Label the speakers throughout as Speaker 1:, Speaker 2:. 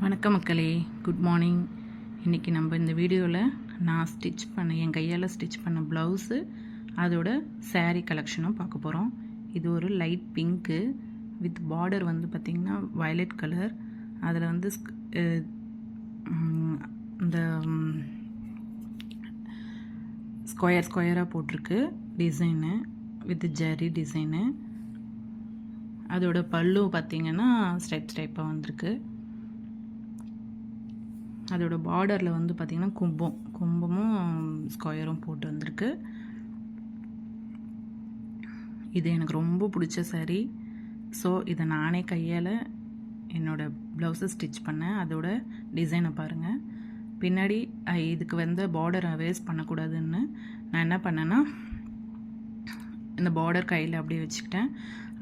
Speaker 1: வணக்கம் மக்களே, good morning. இன்றைக்கி நம்ம இந்த வீடியோவில் நான் என் கையால் ஸ்டிச் பண்ண ப்ளவுஸு அதோட saree கலெக்ஷனும் பார்க்க போகிறோம். இது ஒரு லைட் பிங்க்கு வித் பார்டர் வந்து பார்த்திங்கன்னா வயலட் கலர். அதில் வந்து இந்த ஸ்கொயராக போட்டிருக்கு டிசைனு வித் ஜரி டிசைனு. அதோட பல்லு பார்த்திங்கன்னா ஸ்டைப்பாக வந்திருக்கு. அதோட பார்டரில் வந்து பார்த்திங்கன்னா கும்பமும் ஸ்கொயரும் போட்டு வந்திருக்கு. இது எனக்கு ரொம்ப பிடிச்ச saree. ஸோ இதை நானே கையால் என்னோடய ப்ளவுஸை ஸ்டிச் பண்ணேன். அதோட டிசைனை பாருங்கள். பின்னாடி இதுக்கு வந்து பார்டரை வேஸ்ட் பண்ணக்கூடாதுன்னு நான் என்ன பண்ணேன்னா, இந்த பார்டர் கையில் அப்படியே வச்சுக்கிட்டேன்.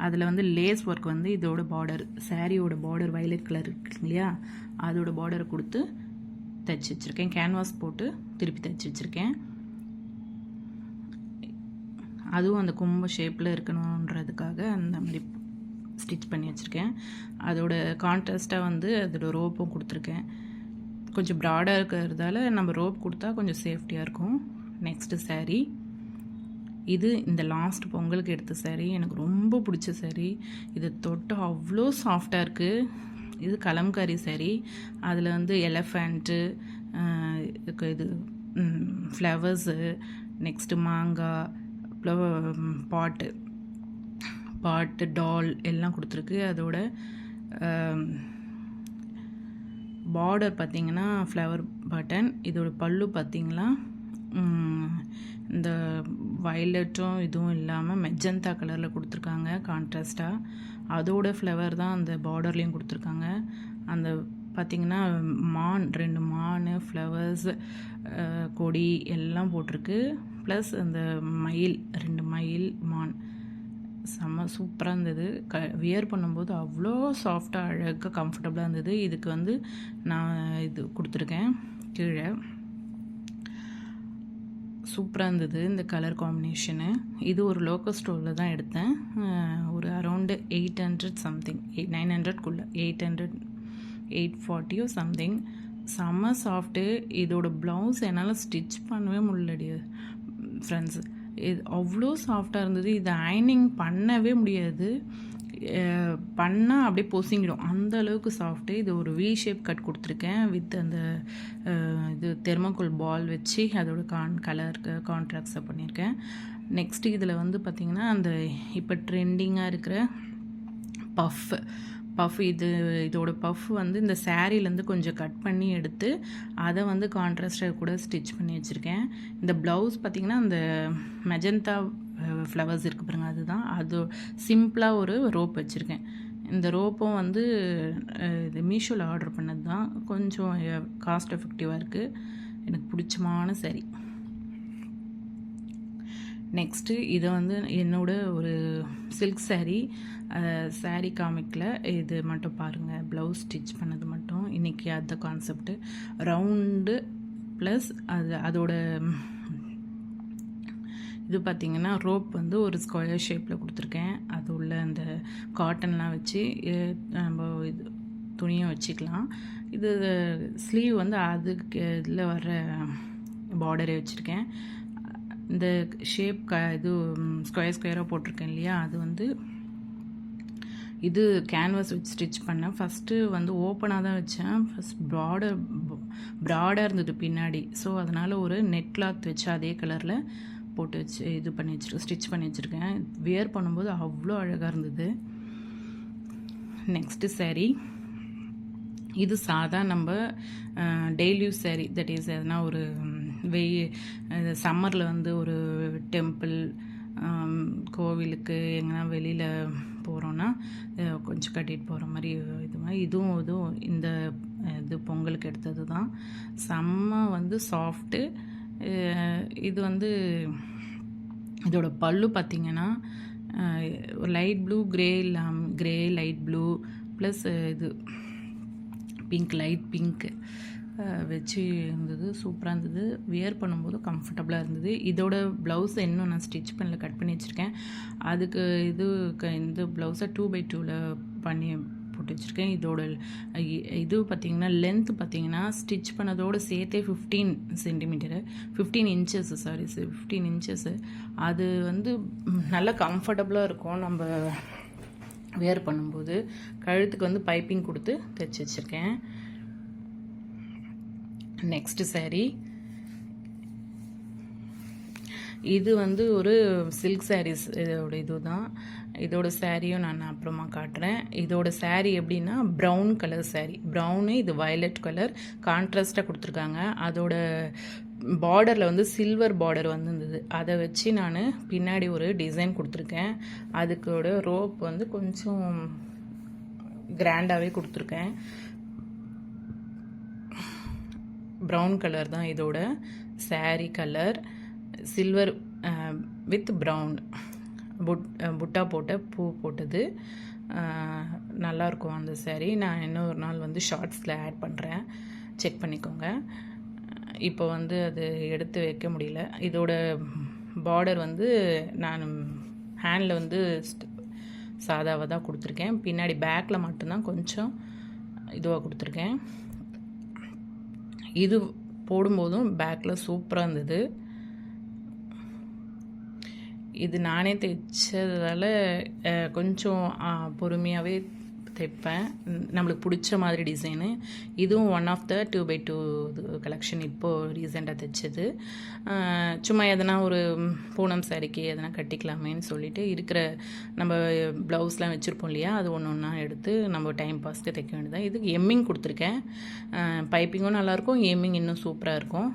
Speaker 1: அதில் வந்து லேஸ் ஒர்க் வந்து இதோட பார்டர், சாரியோட பார்டர் வயலட் கலர் இருக்கு இல்லையா, அதோட பார்டரை கொடுத்து தைச்சி வச்சுருக்கேன். கேன்வாஸ் போட்டு திருப்பி தைச்சி வச்சுருக்கேன். அதுவும் அந்த கும்ப ஷேப்பில் இருக்கணுன்றதுக்காக அந்த மாதிரி ஸ்டிச் பண்ணி வச்சுருக்கேன். அதோட கான்ட்ராஸ்ட்டாக வந்து அதோட ரோப்பும் கொடுத்துருக்கேன். கொஞ்சம் ப்ராடாக இருக்கிறதால நம்ம ரோப் கொடுத்தா கொஞ்சம் சேஃப்டியாக இருக்கும். Next saree. இது இந்த லாஸ்ட் பொங்கலுக்கு எடுத்த saree. எனக்கு ரொம்ப பிடிச்ச saree. இதை தொட்டு அவ்வளோ சாஃப்டாக இருக்குது. இது கலம்காரி saree. அதில் வந்து எலஃபண்ட்டு, இது ஃப்ளவர்ஸு, நெக்ஸ்ட்டு மாங்காய், பாட்டு டால் எல்லாம் கொடுத்துருக்கு. அதோட பார்டர் பார்த்திங்கன்னா ஃப்ளவர் பட்டன். இதோட பல்லு பார்த்திங்கன்னா இந்த வயலட்டும் இதுவும் இல்லாமல் மெஜந்தா கலரில் கொடுத்துருக்காங்க கான்ட்ராஸ்டாக. அதோட ஃப்ளவர் தான் அந்த பார்டர்லேயும் கொடுத்துருக்காங்க. அந்த பார்த்திங்கன்னா ரெண்டு மான் ஃப்ளவர்ஸ், கொடி எல்லாம் போட்டிருக்கு. ப்ளஸ் அந்த ரெண்டு மயில் மான் செம்ம சூப்பராக இருந்தது. வியர் பண்ணும்போது அவ்வளோ சாஃப்டாக அழகாக கம்ஃபர்டபுளாக இருந்தது. இதுக்கு வந்து நான் இது கொடுத்துருக்கேன் கீழே. சூப்பராக இருந்தது இந்த கலர் காம்பினேஷனு. இது ஒரு லோக்கல் ஸ்டோரில் தான் எடுத்தேன். ஒரு அரௌண்டு 800 சம்திங், 900க்குள்ளே 840 சம்திங். செம்ம சாஃப்ட்டு. இதோட ப்ளவுஸ் என்னால் ஸ்டிச் பண்ணவே முடியலடி ஃப்ரெண்ட்ஸ். இது அவ்வளோ சாஃப்டாக இருந்தது. இதை அயனிங் பண்ணவே முடியாது, பண்ணால் அப்படியே பொசிங்கிடும், அந்த அளவுக்கு சாஃப்ட்டு. இது ஒரு வி ஷேப் கட் கொடுத்துருக்கேன் வித் அந்த இது தெர்மோகோல் பால் வச்சு அதோட கலருக்கு கான்ட்ராக்ட்ஸை பண்ணியிருக்கேன். நெக்ஸ்ட்டு இதில் வந்து பார்த்திங்கன்னா அந்த இப்போ ட்ரெண்டிங்காக இருக்கிற பஃப் இதோட பஃப் வந்து இந்த சாரீலேருந்து கொஞ்சம் கட் பண்ணி எடுத்து அதை வந்து கான்ட்ராஸ்டாக கூட ஸ்டிச் பண்ணி வச்சுருக்கேன். இந்த ப்ளவுஸ் பார்த்திங்கன்னா அந்த மெஜந்தா ஃப்ளவர்ஸ் இருக்குது பாருங்க, அதுதான். அது சிம்பிளாக ஒரு ரோப் வச்சுருக்கேன். இந்த ரோப்பும் வந்து இது மீஷோவில் ஆர்டர் பண்ணது தான். கொஞ்சம் காஸ்ட் எஃபெக்டிவாக இருக்குது. எனக்கு பிடிச்சமான saree. நெக்ஸ்ட்டு இதை வந்து என்னோட ஒரு சில்க் saree காமிக்கில் இது மட்டும் பாருங்கள். ப்ளவுஸ் ஸ்டிச் பண்ணது மட்டும் இன்றைக்கி அந்த கான்செப்ட்டு ரவுண்டு ப்ளஸ் அதோட இது பார்த்திங்கன்னா ரோப் வந்து ஒரு ஸ்கொயர் ஷேப்பில் கொடுத்துருக்கேன். அது உள்ள அந்த காட்டன்லாம் வச்சு நம்ம இது துணியும் வச்சுக்கலாம். இது ஸ்லீவ் வந்து அதுக்கு இதில் வர பார்டரே வச்சுருக்கேன். இந்த ஷேப் இது ஸ்கொயராக போட்டிருக்கேன் இல்லையா, அது வந்து இது கேன்வாஸ் வச்சு ஸ்டிச் பண்ணேன். ஃபஸ்ட்டு வந்து ஓப்பனாக தான் வச்சேன். ஃபஸ்ட் ப்ராடாக இருந்தது பின்னாடி. ஸோ அதனால் ஒரு நெட் கிளாத் வச்சு அதே கலரில் போட்டு வச்சு இது பண்ணி ஸ்டிச் பண்ணி வச்சுருக்கேன். வியர் பண்ணும்போது அவ்வளோ அழகாக இருந்தது. Next saree. இது சாதா நம்ம daily use saree. That is எதுனா ஒரு சம்மரில் வந்து ஒரு டெம்பிள், கோவிலுக்கு எங்கன்னா வெளியில் போகிறோன்னா கொஞ்சம் கட்டிட்டு போகிற மாதிரி இதுவும் இந்த இது பொங்கலுக்கு எடுத்தது தான். செம்ம வந்து சாஃப்ட்டு. இது வந்து இதோட பல்லு பார்த்திங்கன்னா light blue, grey light blue plus இது பிங்க், லைட் பிங்க்கு வச்சு இருந்தது. சூப்பராக இருந்தது. வியர் பண்ணும்போது கம்ஃபர்டபுளாக இருந்தது. இதோட ப்ளவுஸ் இன்னும் நான் ஸ்டிச் பண்ணல, கட் பண்ணி வச்சுருக்கேன். அதுக்கு இந்த ப்ளவுஸை 2x2 பண்ணி போட்டு வச்சுருக்கேன். இதோட இது பார்த்திங்கன்னா லென்த் பார்த்திங்கன்னா ஸ்டிச் பண்ணதோடு சேர்த்தே 15 சென்டிமீட்டரு 15 இன்ச்சஸ் 15 இன்ச்சஸ்ஸு. அது வந்து நல்லா கம்ஃபர்டபுளாக இருக்கும் நம்ம வேர் பண்ணும்போது. கழுத்துக்கு வந்து பைப்பிங் கொடுத்து தைச்சி வச்சுருக்கேன். நெக்ஸ்ட் saree இது வந்து ஒரு சில்க் சாரீஸ் இதோட இதுதான். இதோட சாரியும் நான் அப்புறமா காட்டுறேன். இதோட saree எப்படின்னா ப்ரௌன் கலர் saree. ப்ரௌனு இது வயலட் கலர் கான்ட்ராஸ்டாக கொடுத்துருக்காங்க. அதோட பார்டரில் வந்து சில்வர் பார்டர் வந்துருந்தது. அதை வச்சு நான் பின்னாடி ஒரு டிசைன் கொடுத்துருக்கேன். அதுக்கோட ரோப் வந்து கொஞ்சம் கிராண்டாகவே கொடுத்துருக்கேன். ப்ரௌன் கலர் தான் இதோட saree colour. Silver with brown புட்டா போட்ட பூ போட்டது. நல்லாயிருக்கும் அந்த saree. நான் இன்னொரு நாள் வந்து ஷார்ட்ஸில் ஆட் பண்ணுறேன், செக் பண்ணிக்கோங்க. இப்போ வந்து அது எடுத்து வைக்க முடியல. இதோட பார்டர் வந்து நான் ஹேண்டில் வந்து சாதாவாக தான் கொடுத்துருக்கேன். பின்னாடி பேக்கில் மட்டும்தான் கொஞ்சம் இதுவாக கொடுத்துருக்கேன். இது போடும்போதும் பேக்கில் சூப்பராக இருந்தது. இது நானே தைச்சதால் கொஞ்சம் பொறுமையாகவே தைப்பேன். நம்மளுக்கு பிடிச்ச மாதிரி டிசைனு. இதுவும் one of the 2x2 collection இப்போது ரீசெண்டாக தைச்சது. சும்மா எதனா ஒரு பூனம் சாரிக்கு எதனா கட்டிக்கலாமேன்னு சொல்லிட்டு இருக்கிற நம்ம ப்ளவுஸ்லாம் வச்சுருப்போம் இல்லையா, அது ஒன்று ஒன்றா எடுத்து நம்ம டைம் பாஸ்க்கு தைக்க வேண்டியதான். இதுக்கு எம்மிங் கொடுத்துருக்கேன். பைப்பிங்கும் நல்லாயிருக்கும், எம்மிங் இன்னும் சூப்பராக இருக்கும்.